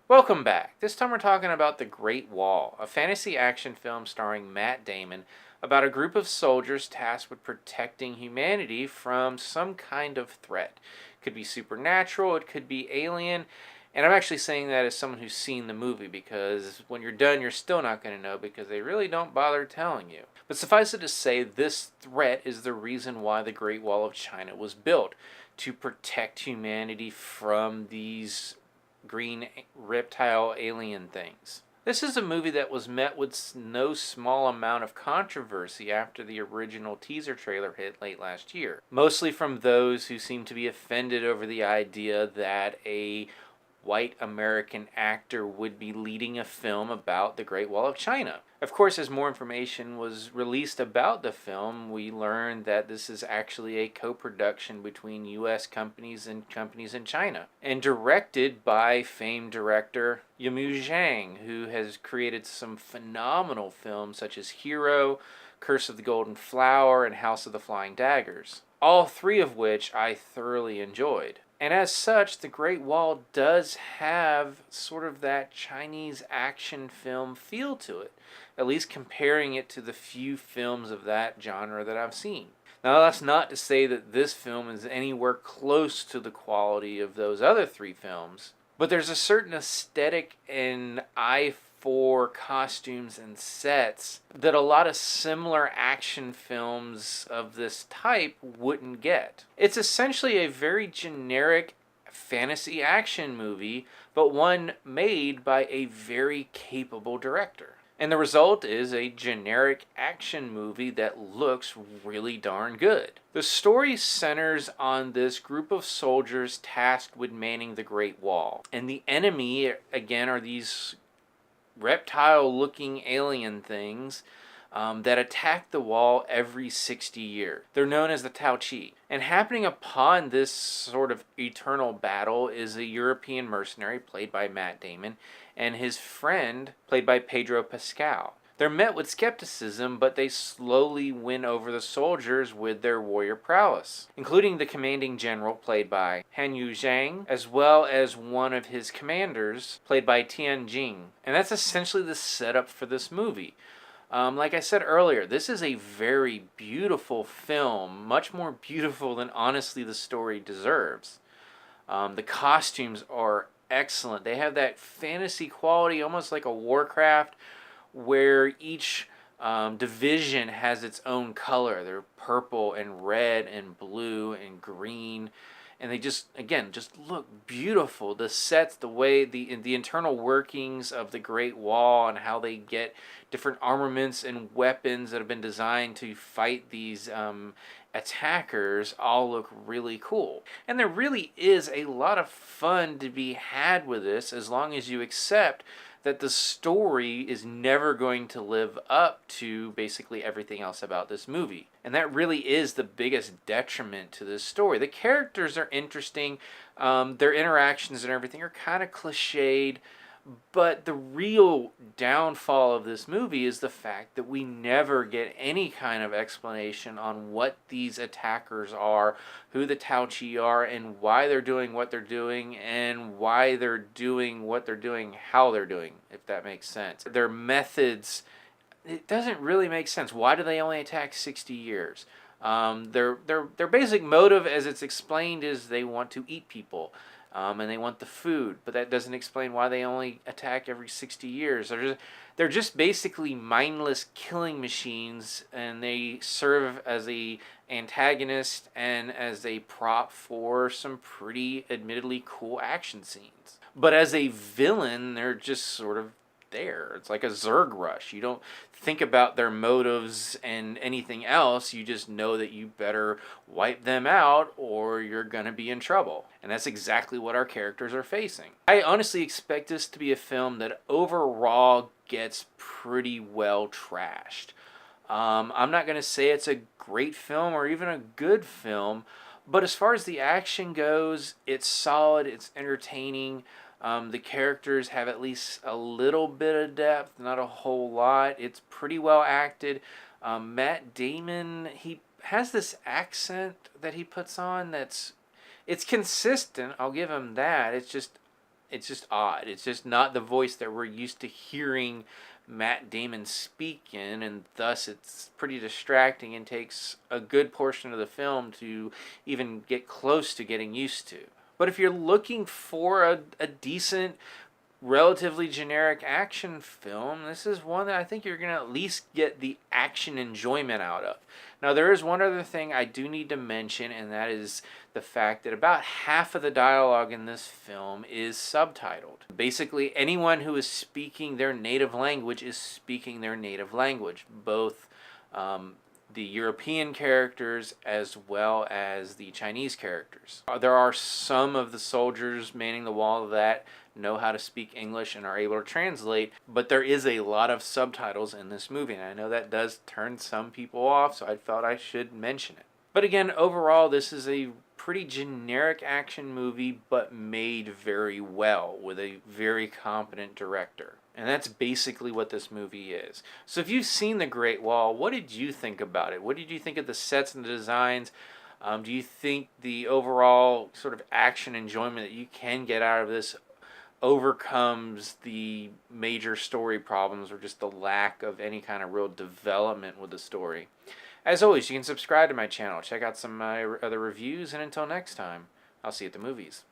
Welcome back. This time we're talking about The Great Wall, a fantasy action film starring Matt Damon about a group of soldiers tasked with protecting humanity from some kind of threat. It could be supernatural, it could be alien, and I'm actually saying that as someone who's seen the movie because when you're done, you're still not going to know because they really don't bother telling you. But suffice it to say, this threat is the reason why the Great Wall of China was built to protect humanity from these green reptile alien things. This is a movie that was met with no small amount of controversy after the original teaser trailer hit late last year, mostly from those who seem to be offended over the idea that a white American actor would be leading a film about the Great Wall of China. Of course, as more information was released about the film, we learned that this is actually a co-production between US companies and companies in China, and directed by famed director Yimou Zhang, who has created some phenomenal films such as Hero, Curse of the Golden Flower, and House of the Flying Daggers, all three of which I thoroughly enjoyed. And as such, The Great Wall does have sort of that Chinese action film feel to it, at least comparing it to the few films of that genre that I've seen. Now, that's not to say that this film is anywhere close to the quality of those other three films, but there's a certain aesthetic and eye for costumes and sets that a lot of similar action films of this type wouldn't get. It's essentially a very generic fantasy action movie, but one made by a very capable director. And the result is a generic action movie that looks really darn good. The story centers on this group of soldiers tasked with manning the Great Wall. And the enemy, again, are these reptile-looking alien things that attack the wall every 60 years. They're known as the Tao Chi. And happening upon this sort of eternal battle is a European mercenary played by Matt Damon and his friend played by Pedro Pascal. They're met with skepticism, but they slowly win over the soldiers with their warrior prowess, including the commanding general played by Hanyu Zhang, as well as one of his commanders played by Tian, Jing. And that's essentially the setup for this movie. Like I said earlier, this is a very beautiful film, much more beautiful than honestly the story deserves. The costumes are excellent. They have that fantasy quality, almost like a Warcraft, where each division has its own color. They're purple and red and blue and green, and they just look beautiful. The sets, the way the internal workings of the Great Wall and how they get different armaments and weapons that have been designed to fight these attackers all look really cool. And there really is a lot of fun to be had with this as long as you accept that the story is never going to live up to basically everything else about this movie. And that really is the biggest detriment to this story. The characters are interesting, their interactions and everything are kind of cliched, but the real downfall of this movie is the fact that we never get any kind of explanation on what these attackers are, who the Tao Chi are, and why they're doing what they're doing, and why they're doing what they're doing, how they're doing, if that makes sense. Their methods, it doesn't really make sense. Why do they only attack 60 years? Their basic motive, as it's explained, is they want to eat people. And they want the food, but that doesn't explain why they only attack every 60 years. They're just basically mindless killing machines, and they serve as a antagonist and as a prop for some pretty admittedly cool action scenes. But as a villain, they're just sort of there. It's like a Zerg rush. You don't think about their motives and anything else. You just know that you better wipe them out or you're going to be in trouble. And that's exactly what our characters are facing. I honestly expect this to be a film that overall gets pretty well trashed. I'm not going to say it's a great film or even a good film, but as far as the action goes, it's solid, it's entertaining. The characters have at least a little bit of depth, not a whole lot. It's pretty well acted. Matt Damon, he has this accent that he puts on it's consistent, I'll give him that. it's just odd. It's just not the voice that we're used to hearing Matt Damon speak in, and thus it's pretty distracting and takes a good portion of the film to even get close to getting used to. But if you're looking for a decent, relatively generic action film, this is one that I think you're going to at least get the action enjoyment out of. Now, there is one other thing I do need to mention, and that is the fact that about half of the dialogue in this film is subtitled. Basically, anyone who is speaking their native language is speaking their native language, both the European characters as well as the Chinese characters. There are some of the soldiers manning the wall that know how to speak English and are able to translate, but there is a lot of subtitles in this movie, and I know that does turn some people off, so I felt I should mention it. But again, overall, this is a pretty generic action movie, but made very well with a very competent director. And that's basically what this movie is. So if you've seen The Great Wall, what did you think about it? What did you think of the sets and the designs? Do you think the overall sort of action enjoyment that you can get out of this overcomes the major story problems or just the lack of any kind of real development with the story? As always, you can subscribe to my channel, check out some of my other reviews, and until next time, I'll see you at the movies.